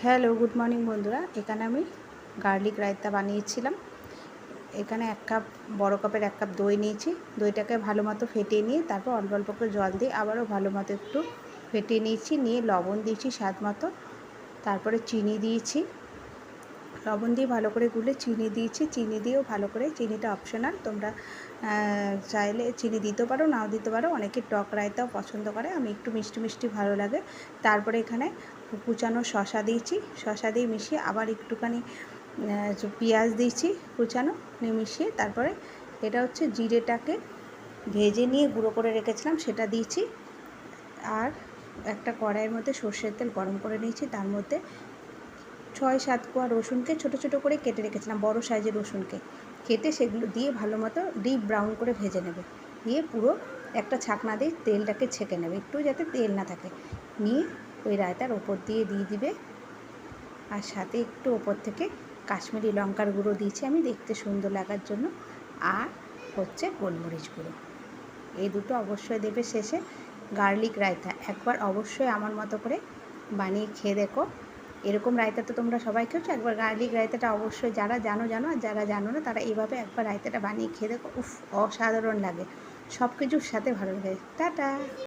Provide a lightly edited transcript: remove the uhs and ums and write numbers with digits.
Hello, good morning বন্ধুরা। এখানে আমি গার্লিক রায়তা বানিয়েছিলাম। এখানে 1 কাপ, বড় কাপের 1 কাপ দই নিয়েছি। দইটাকে ভালো মতো ফেটিয়ে নিয়ে তারপর অল্প অল্প করে জল দিয়ে আবারও ভালো মতো একটু ফেটিয়ে নিয়েছি। নিয়ে লবণ দিয়েছি স্বাদ মতো, তারপরে চিনি দিয়েছি। লবণ দিয়ে ভালো করে গুলে চিনি দিয়েছি। চিনি দিয়েও ভালো করে, চিনিটা অপশনাল, তোমরা চাইলে চিনি দিতে পারো, নাও দিতে পারো। অনেকে টক রায়তাও পছন্দ করে, আমি একটু মিষ্টি মিষ্টি ভালো লাগে। তারপরে এখানে কুচানো শসা দিয়েছি। শসা দিয়ে মিশিয়ে আবার একটুখানি পেঁয়াজ দিয়েছি কুচানো, নিয়ে মিশিয়ে তারপরে এটা হচ্ছে জিরেটাকে ভেজে নিয়ে গুঁড়ো করে রেখেছিলাম, সেটা দিয়েছি। আর একটা কড়াইয়ের মধ্যে সর্ষের তেল গরম করে নিয়েছি, তার মধ্যে 6-7 কোয়া রসুনকে ছোটো ছোটো করে কেটে রেখেছিলাম, বড় সাইজের রসুনকে কেটে সেগুলো দিয়ে ভালো মতো ডিপ ব্রাউন করে ভেজে নেবে। দিয়ে পুরো একটা ছাকনা দিয়ে তেলটাকে ছেঁকে নেবে, একটু যাতে তেল না থাকে। নিয়ে ওই রায়তার ওপর দিয়ে দিবে। আর সাথে একটু ওপর থেকে কাশ্মীরি লঙ্কার গুঁড়ো দিয়েছি আমি, দেখতে সুন্দর লাগার জন্য। আর হচ্ছে গোলমরিচ গুঁড়ো, এই দুটো অবশ্যই দেবে শেষে। গার্লিক রায়তা একবার অবশ্যই আমার মতো করে বানিয়ে খেয়ে দেখো। এরকম রায়তা তো তোমরা সবাই খেয়েছো, একবার গার্লিক রায়তাটা অবশ্যই, যারা জানো জানো, আর যারা জানো না তারা এইভাবে একবার রায়তাটা বানিয়ে খেয়ে দেখো। উফ, অসাধারণ লাগে, সব কিছুর সাথে ভালো লাগে। টাটা।